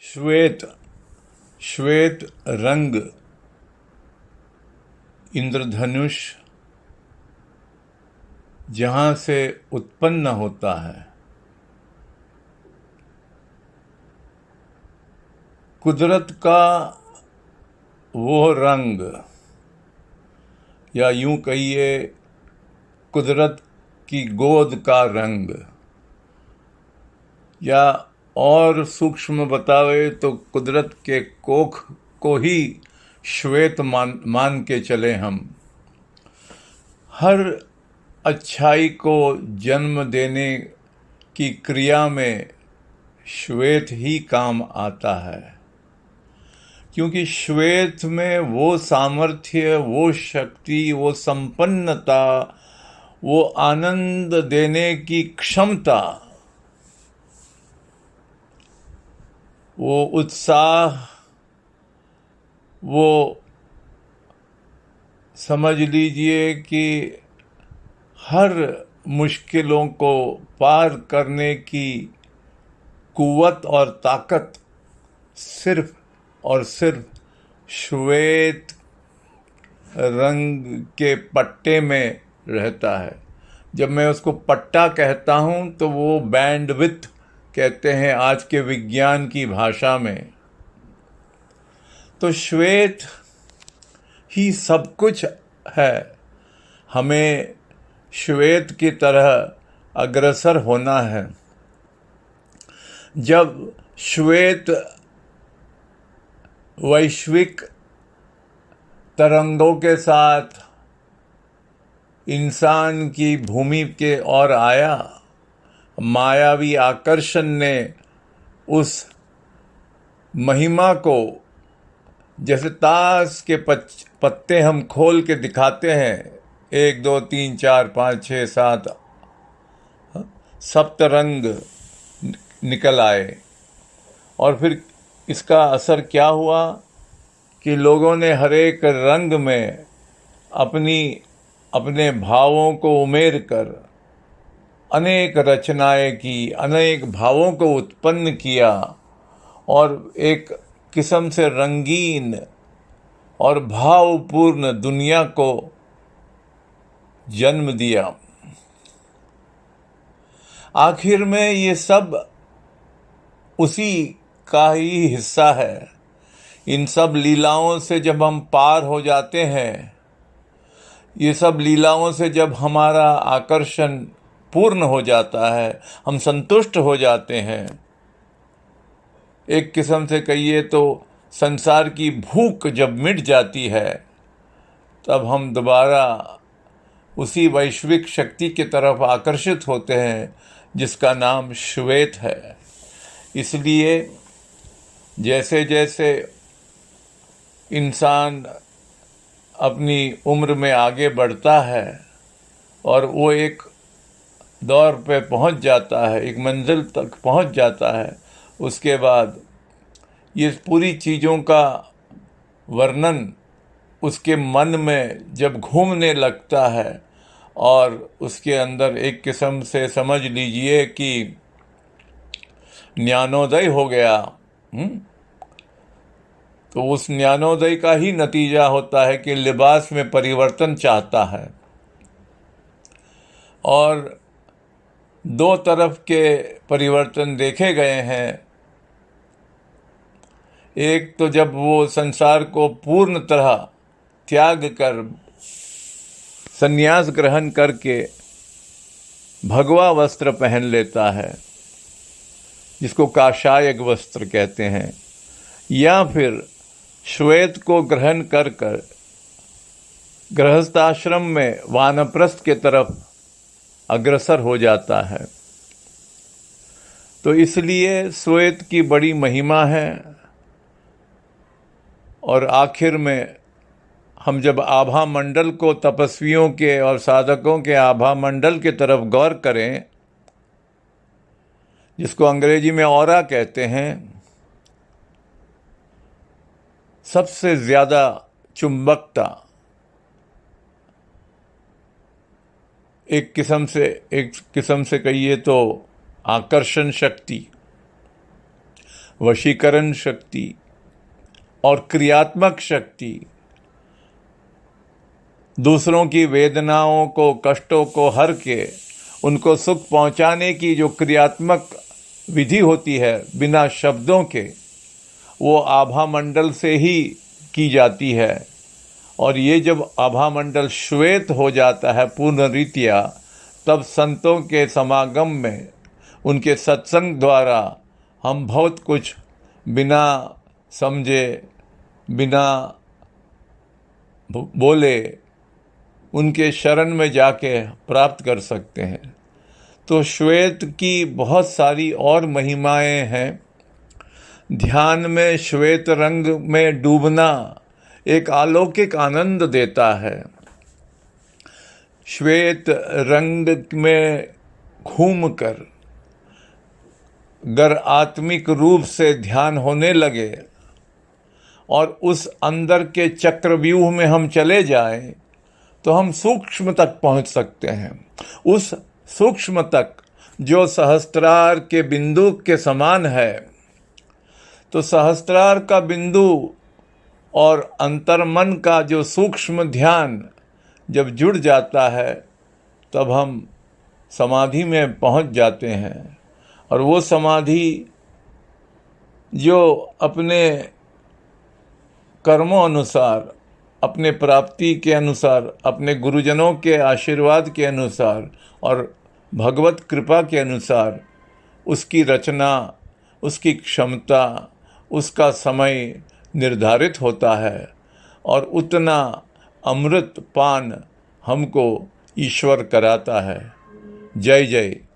श्वेत श्वेत रंग इंद्रधनुष जहाँ से उत्पन्न होता है, कुदरत का वो रंग, या यूं कहिए कुदरत की गोद का रंग, या और सूक्ष्म बतावे तो कुदरत के कोख को ही श्वेत मान के चले हम। हर अच्छाई को जन्म देने की क्रिया में श्वेत ही काम आता है, क्योंकि श्वेत में वो सामर्थ्य, वो शक्ति, वो संपन्नता, वो आनंद देने की क्षमता, वो उत्साह, वो समझ लीजिए कि हर मुश्किलों को पार करने की कुव्वत और ताकत सिर्फ और सिर्फ श्वेत रंग के पट्टे में रहता है। जब मैं उसको पट्टा कहता हूँ तो वो बैंडविड्थ कहते हैं आज के विज्ञान की भाषा में। तो श्वेत ही सब कुछ है। हमें श्वेत की तरह अग्रसर होना है। जब श्वेत वैश्विक तरंगों के साथ इंसान की भूमि के ओर आया, मायावी आकर्षण ने उस महिमा को, जैसे ताश के पत्ते हम खोल के दिखाते हैं, 1 2 3 4 5 6 7 सप्तरंग निकल आए। और फिर इसका असर क्या हुआ कि लोगों ने हर एक रंग में अपने भावों को उमेर कर अनेक रचनाएं की, अनेक भावों को उत्पन्न किया और एक किस्म से रंगीन और भावपूर्ण दुनिया को जन्म दिया। आखिर में ये सब उसी का ही हिस्सा है। इन सब लीलाओं से जब हम पार हो जाते हैं, ये सब लीलाओं से जब हमारा आकर्षण पूर्ण हो जाता है, हम संतुष्ट हो जाते हैं, एक किस्म से कहिए तो संसार की भूख जब मिट जाती है, तब हम दोबारा उसी वैश्विक शक्ति की तरफ आकर्षित होते हैं जिसका नाम श्वेत है। इसलिए जैसे जैसे इंसान अपनी उम्र में आगे बढ़ता है और वो एक दौर पे पहुंच जाता है, एक मंजिल तक पहुंच जाता है, उसके बाद ये पूरी चीज़ों का वर्णन उसके मन में जब घूमने लगता है और उसके अंदर एक किस्म से समझ लीजिए कि ज्ञानोदय हो गया, तो उस ज्ञानोदय का ही नतीजा होता है कि लिबास में परिवर्तन चाहता है। और दो तरफ के परिवर्तन देखे गए हैं। एक तो जब वो संसार को पूर्ण तरह त्याग कर, संन्यास ग्रहण करके भगवा वस्त्र पहन लेता है, जिसको काषायक वस्त्र कहते हैं, या फिर श्वेत को ग्रहण कर गृहस्थाश्रम में वानप्रस्थ के तरफ अग्रसर हो जाता है। तो इसलिए श्वेत की बड़ी महिमा है। और आखिर में हम जब आभा मंडल को, तपस्वियों के और साधकों के आभा मंडल की तरफ गौर करें, जिसको अंग्रेजी में ऑरा कहते हैं, सबसे ज़्यादा चुंबकता, एक किस्म से कहिए तो आकर्षण शक्ति वशीकरण शक्ति और क्रियात्मक शक्ति, दूसरों की वेदनाओं को, कष्टों को हर के उनको सुख पहुंचाने की जो क्रियात्मक विधि होती है बिना शब्दों के, वो आभा मंडल से ही की जाती है। और ये जब आभा मंडल श्वेत हो जाता है पूर्ण रीत्या, तब संतों के समागम में, उनके सत्संग द्वारा हम बहुत कुछ बिना समझे, बिना बोले उनके शरण में जाके प्राप्त कर सकते हैं। तो श्वेत की बहुत सारी और महिमाएं हैं। ध्यान में श्वेत रंग में डूबना एक अलौकिक आनंद देता है। श्वेत रंग में घूमकर अगर आत्मिक रूप से ध्यान होने लगे और उस अंदर के चक्रव्यूह में हम चले जाएं, तो हम सूक्ष्म तक पहुंच सकते हैं। उस सूक्ष्म तक जो सहस्त्रार के बिंदु के समान है। तो सहस्त्रार का बिंदु और अंतर्मन का जो सूक्ष्म ध्यान जब जुड़ जाता है, तब हम समाधि में पहुंच जाते हैं। और वो समाधि जो अपने कर्मों अनुसार, अपने प्राप्ति के अनुसार, अपने गुरुजनों के आशीर्वाद के अनुसार और भगवत कृपा के अनुसार उसकी रचना, उसकी क्षमता, उसका समय निर्धारित होता है। और उतना अमृत पान हमको ईश्वर कराता है। जय जय।